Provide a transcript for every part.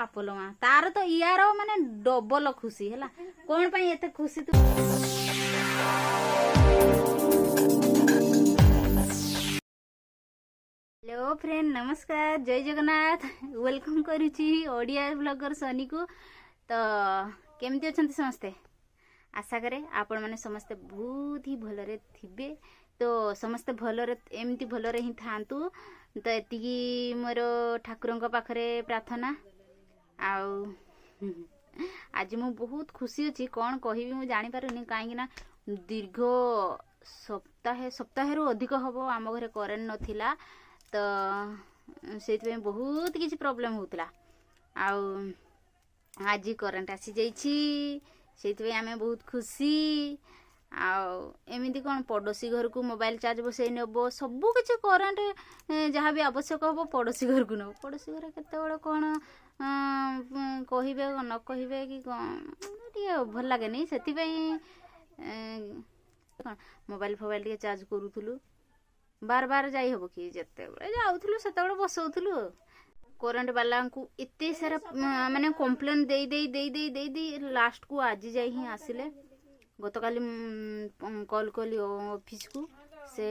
बापलो माँ तार तो यार माने डबल खुशी है कौन पाई एते खुशी तू हेलो फ्रेंड नमस्कार जय जगन्नाथ वेलकम करुची ओडिया ब्लॉगर सनी को तो केमती अछंती समस्ते आशा करे आपण माने समस्ते बहुत ही भलरे थिबे तो समस्ते भलरे एमती भलरे ही थांतु तो एतिकी मोर ठाकुरंक पाखरे प्रार्थना आउ आज मु बहुत खुशी अच्छी कौन कहबी मु जानी पारुनी काहेकि ना दीर्घ सप्ताहे रु अधिक हबो आम घरे करेंट नथिला तो से बहुत किसी प्रॉब्लम होता आउ आज करेंट आसी जाइछि से आम बहुत खुशी आमती कौन पड़ोसी घर को मोबाइल चार्ज बसई नब सबू किसी करेंट जहाँ भी आवश्यक हम पड़ोसी घर को नब पड़ोसी घर केत कौन कहे न कहे कि भल लगे नहीं से मोबाइल फोबाइल टे चार्ज करूँ बार बार जाई हबो कि जते जाउथलु सेते बसौथलु करेंट वाला को एते सारा माने कंप्लेन दे लास्ट को आज जाई ही आसिले गतकाली कॉल कली ऑफिस को से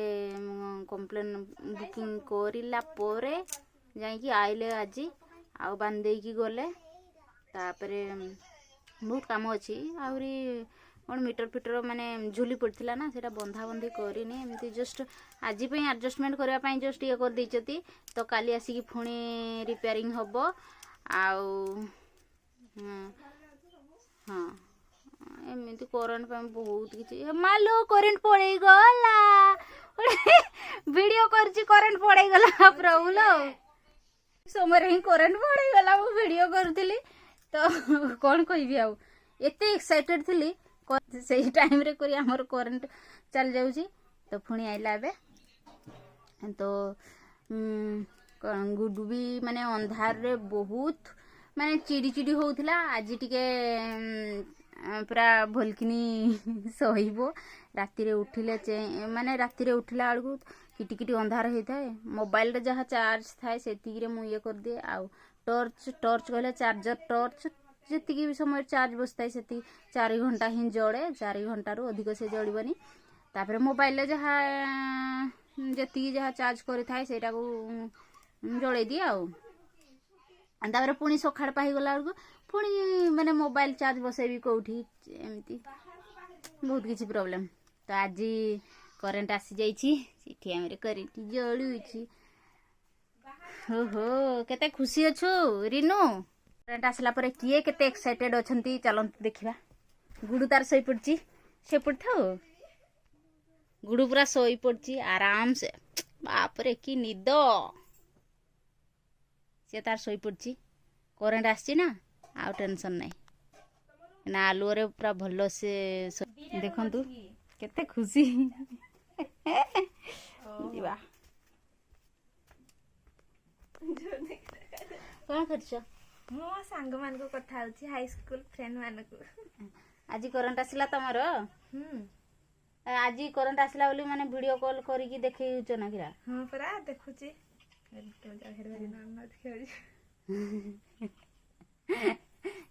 कंप्लेन बुकिंग करिला पोरे जाई कि आइले आज आ बांध दे की गले तापरे बहुत काम अछि आउरी कौन मीटर फिटर माने झुली पड़ता ना सेटा बंधा बंधी करनी एमती जस्ट आज एडजस्टमेंट करने जस्ट ये कर देइचती तो काली आसिकी पुणी रिपेयरिंग हम आउ हाँ एमती करेंट बहुत किसी मालो करेंट पड़े गला वीडियो करची करेंट पड़े गला प्रभु लो समय ही करेंट पड़े गला मु वीडियो करूली तो कौन कहबी आउ एते एक्साइटेड थी से टाइम रे करी हमर करेंट चल जाउची तो पुणी आइला बे तो गुडू भी माने अंधार रे बहुत माने चिड़ी चिड़ी होउथला आज टिके पूरा भलकिनी सहीबो राति रे उठिले माने राति रे उठिला आलगु किटी किटी अंधार होइथाय मोबाइल रे जहा चार्ज थाए सेतिकी रे मु ये कर दे आ टॉर्च कहले चार्जर टॉर्च जी भी समय चार्ज बसता है से 4 घंटा ही जड़े 4 घंटा रू अधिक से जड़बनी तापर मोबाइल जहाँ जी जहाँ चार्ज करें से जड़े दिए आपर पुणी सकाळ पाईगला बेलू पुणी माने मोबाइल चार्ज बसैबी कौटी एमती बहुत किसी प्रॉब्लम तो आज करेंट आसी जाइए आम करेंट जलुची हो केते खुशी अच्छु रिनू करेंट आसला पर किए केते एक्साइटेड अछंती चलंत देखिबा गुडू तार सोई पड़ची से पड़थाओ गुडू पूरा सोई पड़ची आराम से बाप रे की निद से तार सोई पड़ची करेंट आसी ना आ टेंशन नहीं ना आलू रे पूरा भलो से देखंतु केते खुशी दिवा कोन करछ मो सांग मान को कथा होची हाई स्कूल फ्रेंड मान को आज करंट आसिला तमरो आज करंट आसिला बोली माने वीडियो कॉल करी की देखैउछ ना किरा हां परा देखुची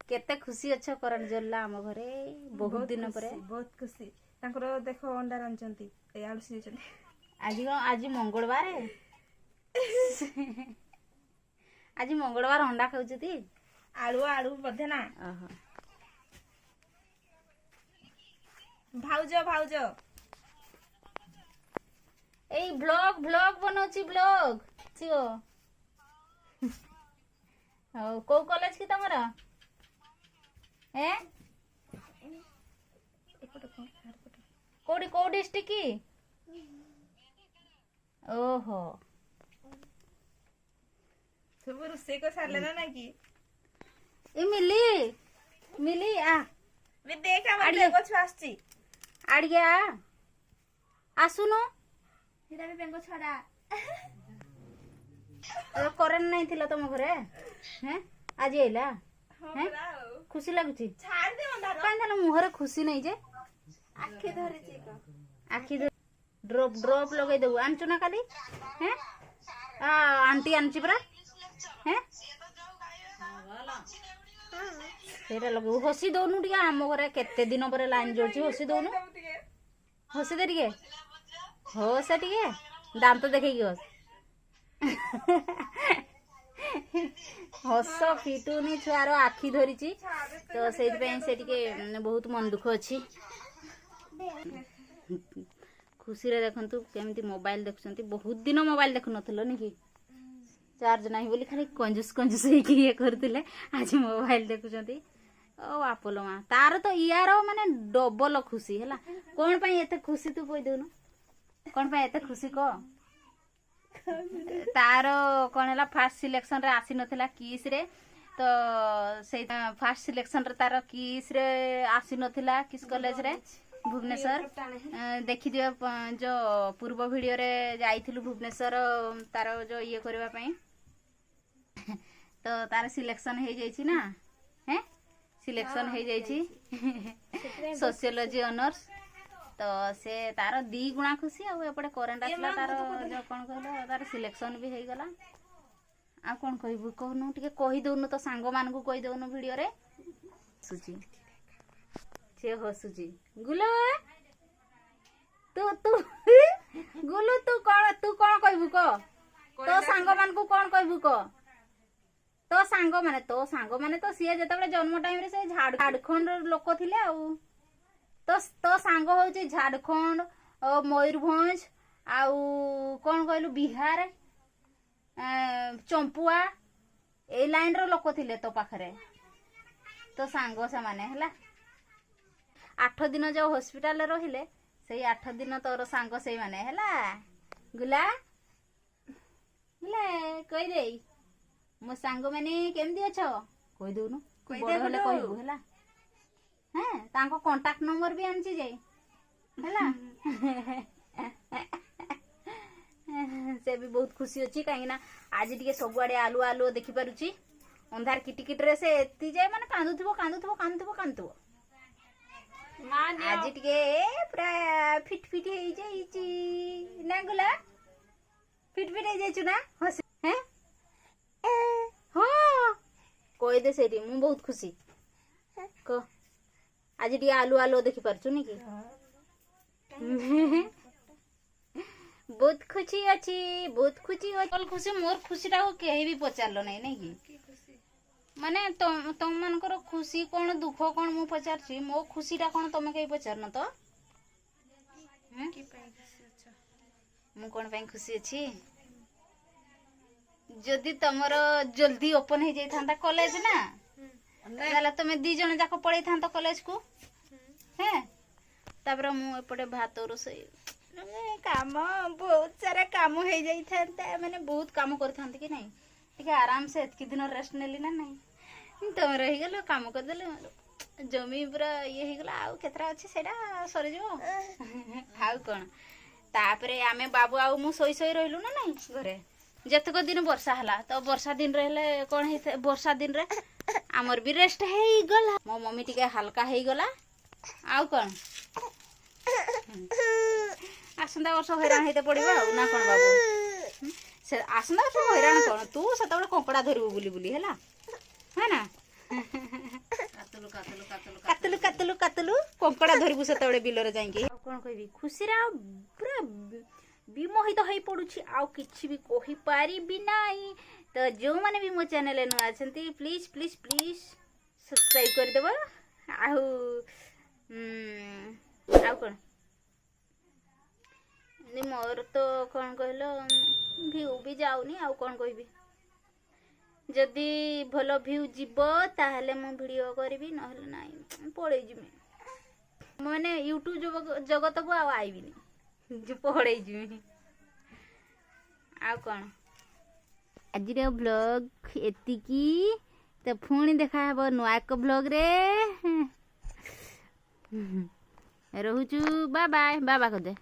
केते खुशी अच्छो करंट जल्ला हम घरे बहुत दिन परे बहुत खुशी तांकर देखो अंडा रंचंती ए आलू सीचंती आज मंगलवार आज मंगलवार अंडा खाऊछती आलू आलू बधे ना भाउजो भाउजो ए ब्लॉग बनौची ब्लॉग छियो को कॉलेज की तमरा ए को डिस्ट्रिक्ट की ओहो सब रुसे को साले ना की ए मिली आ वे देखा मत को छासची आड़ गया आसुनो हिरा भी बेंगो छड़ा तो करेंट नहीं थिला तुम घरे हैं आज आइला हैं खुशी लागुची छाड़ दे अंधार काई थाना मुहरे खुशी नहीं जे आखे धरे छी को आखी ड्रॉप लगे देबू आनचु ना काली हैं आंटी आनची परा हैं ସେଇଟା ଲଗେଇବୁ। ହସି ଦଉନୁ ଟିକେ, ଆମ ଘରେ କେତେ ଦିନ ପରେ ଲାଇନ୍ ଜଳୁଛି, ହସି ଦଉନୁ, ହସି ଦେ ଟିକେ, ହସ ଟିକେ, ଦାନ୍ତ ଦେଖେଇକି ହସ। ହସ ଫିଟୁନି, ଛୁଆର ଆଖି ଧରିଛି ତ ସେଇଥିପାଇଁ ସେ ଟିକେ ବହୁତ ମନ ଦୁଃଖ ଅଛି। ଖୁସିରେ ଦେଖନ୍ତୁ କେମିତି ମୋବାଇଲ ଦେଖୁଛନ୍ତି। ବହୁତ ଦିନ ମୋବାଇଲ ଦେଖୁନଥିଲ ନାକି, ଚାର୍ଜ ନାହିଁ ବୋଲି ଖାଲି କଞ୍ଜୁସ କଞ୍ଜୁସ ହେଇକି ଇଏ କରୁଥିଲେ, ଆଜି ମୋବାଇଲ ଦେଖୁଛନ୍ତି। ଓ ଆପଲ ମା, ତାର ତ ଇୟାର ମାନେ ଡବଲ ଖୁସି ହେଲା। କଣ ପାଇଁ ଏତେ ଖୁସି ତୁ କହିଦେଉନୁ, କଣ ପାଇଁ ଏତେ ଖୁସି କହ? ତାର କଣ ହେଲା, ଫାର୍ଷ୍ଟ ସିଲେକ୍ସନ ରେ ଆସିନଥିଲା କିସ୍ ରେ, ତ ସେଇ ଫାର୍ଷ୍ଟ ସିଲେକ୍ସନ ରେ ତାର କିସ୍ ରେ ଆସିନଥିଲା, କିସ୍ କଲେଜ ରେ ଭୁବନେଶ୍ୱର। ଦେଖିଥିବ ଯୋଉ ପୂର୍ବ ଭିଡ଼ିଓରେ ଯାଇଥିଲୁ ଭୁବନେଶ୍ୱର ତାର ଯୋଉ ଇଏ କରିବା ପାଇଁ, ତ ତାର ସିଲେକ୍ସନ ହେଇଯାଇଛି ନା, ହେଁ ସିଲେକ୍ସନ ହେଇଯାଇଛି ସୋସିଓଲୋଜି ଅନର୍ସ। ତ ସେ ତାର 2 ଗୁଣା ଖୁସି। ଆଉ ଏପଟେ କରେଣ୍ଟ ଆସିଲା, ତାର ଯୋଉ କଣ କହିଲ, ତାର ସିଲେକ୍ସନ ବି ହେଇଗଲା। ଆଉ କଣ କହିବୁ କହୁନୁ, ଟିକେ କହିଦଉନୁ ତ ସାଙ୍ଗମାନଙ୍କୁ କହିଦଉନୁ ଭିଡ଼ିଓରେ। ହସୁଛି, ସେ ହସୁଛି। ଗୁଲୁ ତୁ ଗୁଲୁ ତୁ କଣ କହିବୁ କହ? ତୋ ସାଙ୍ଗମାନଙ୍କୁ କଣ କହିବୁ କହ? ତୋ ସାଙ୍ଗମାନେ ତ ସିଏ ଯେତେବେଳେ ଜନ୍ମ ଟାଇମରେ ସେ ଝାଡ଼ଖଣ୍ଡ ଲୋକ ଥିଲେ। ଆଉ ତୋ ସାଙ୍ଗ ହଉଛି ଝାଡ଼ଖଣ୍ଡ, ମୟୂରଭଞ୍ଜ, ଆଉ କଣ କହିଲୁ ବିହାର, ଚମ୍ପୁଆ, ଏଇ ଲାଇନର ଲୋକ ଥିଲେ ତୋ ପାଖରେ, ତୋ ସାଙ୍ଗ ସେମାନେ ହେଲା। 8 ଦିନ ଯୋଉ ହସ୍ପିଟାଲରେ ରହିଲେ, ସେଇ 8 ଦିନ ତୋର ସାଙ୍ଗ ସେଇମାନେ ହେଲା। ଗୁଲା କହିଦେଇ, ମୋ ସାଙ୍ଗମାନେ କେମିତି ଅଛ କହିଦଉନୁ, ବଡ ହେଲେ କହିବୁ ହେଲା। ହଁ, ତାଙ୍କ କଣ୍ଟାକ୍ଟ ନମ୍ବର ବି ଆଣିଛି ଯେ ହେଲା। ସେ ବି ବହୁତ ଖୁସି ଅଛି, କାହିଁକି ନା ଆଜି ଟିକେ ସବୁଆଡେ ଆଲୁଅ ଆଲୁଅ ଦେଖିପାରୁଛି। ଅନ୍ଧାର କିଟିକିଟିରେ ସେ ଏତି ଯାଏ ମାନେ କାନ୍ଦୁଥିବ। ଆଜି ଟିକେ ପୁରା ଫିଟ୍ ହେଇଯାଇଛି ନା ଗୁଲା, ଫିଟ୍ ହେଇଯାଇଛୁ ନା? ହସି ହଁ କହିଦେ ସେଇଠି, ମୁଁ ବହୁତ ଖୁସି। କହ ଆଜି ଟିକେ ଆଲୁଅ ଦେଖିପାରୁଛୁ ନି କି? ବହୁତ ଖୁସି ଅଛି, ବହୁତ ଖୁସି। ମୋର ଖୁସିଟାକୁ କେହି ବି ପଚାରିଲ ନାଇଁ କି? ମାନେ ତମମାନଙ୍କର ଖୁସି କଣ, ଦୁଃଖ କଣ ମୁଁ ପଚାରୁଛି, ମୋ ଖୁସିଟା କଣ ତମେ କେହି ପଚାରୁନ ତ? ମୁଁ କଣ ପାଇଁ ଖୁସି ଅଛି? ଯଦି ତମର ଜଲ୍ଦି ଓପନ ହେଇଯାଇଥାନ୍ତା କଲେଜ ନା, ତାହେଲେ ତମେ 2 ଜଣ ଯାକ ପଳେଇଥାନ୍ତ କଲେଜକୁ। ହେଁ, ତାପରେ ମୁଁ ଏପଟେ ଭାତ ରୋଷେଇ କାମ, ବହୁତ ସାରା କାମ ହେଇଯାଇଥାନ୍ତା। ମାନେ ବହୁତ କାମ କରିଥାନ୍ତି କି ନାଇଁ, ଟିକେ ଆରାମସେ ଏତିକି ଦିନ ରେଷ୍ଟ ନେଲି ନା ନାଇଁ। ତମେ ରହିଗଲ, କାମ କରିଦେଲେ, ଜମି ପୁରା ଇଏ ହେଇଗଲା। ଆଉ କେତେଟା ଅଛି ସେଇଟା ସରିଯିବ। ଆଉ କଣ, ତାପରେ ଆମେ ବାବୁ ଆଉ ମୁଁ ଶୋଇ ରହିଲୁ ନା ନାଇଁ ଘରେ। ଯେତେକ ଦିନ ବର୍ଷା ହେଲା, ତ ବର୍ଷା ଦିନରେ ହେଲେ କଣ ହେଇଥାଏ, ବର୍ଷା ଦିନରେ ଆମର ବି ରେଷ୍ଟ ହେଇଗଲା। ମୋ ମମି ଟିକେ ହାଲକା ହେଇଗଲା। ଆଉ କଣ, ଆସନ୍ତା ବର୍ଷ ହଇରାଣ ହେଇତେ ପଡିବ ଆଉ ନା କଣ ବାବୁ? ସେ ଆସନ୍ତା ବର୍ଷ ହଇରାଣ କଣ, ତୁ ସେତେବେଳେ କଙ୍କଡା ଧରିବୁ ବୁଲି ହେଲା, ହଁ ନା? କାତୁଲୁ କଙ୍କଡା ଧରିବୁ ସେତେବେଳେ ବିଲରେ ଯାଇକି। ଆଉ କଣ କହିବି, ଖୁସିରେ ଆଉ ପୁରା ବିମୋହିତ ହେଇ ପଡୁଛି, ଆଉ କିଛି ବି କହିପାରିବି ନାହିଁ। ତ ଯୋଉମାନେ ବି ମୋ ଚ୍ୟାନେଲରେ ନୂଆ ଅଛନ୍ତି, ପ୍ଲିଜ ସବସ୍କ୍ରାଇବ କରିଦେବ। ଆଉ କଣ, ମୋର ତ କଣ କହିଲ, ଭିଉ ବି ଯାଉନି। ଆଉ କଣ କହିବି, ଯଦି ଭଲ ଭିଉ ଯିବ ତାହେଲେ ମୁଁ ଭିଡ଼ିଓ କରିବି, ନହେଲେ ନାହିଁ ପଳେଇ ଯିବି। ମାନେ ୟୁଟ୍ୟୁବ ଜଗତକୁ ଆଉ ଆଇବିନି, ପଳେଇ ଯିବି। ଆଉ କଣ, ଆଜିର ବ୍ଲଗ ଏତିକି। ତ ପୁଣି ଦେଖାହବ ନୂଆ ଏକ ବ୍ଲଗରେ। ରହୁଛୁ, ବାଏ ବାଏ। ବାବା କରିଦେ।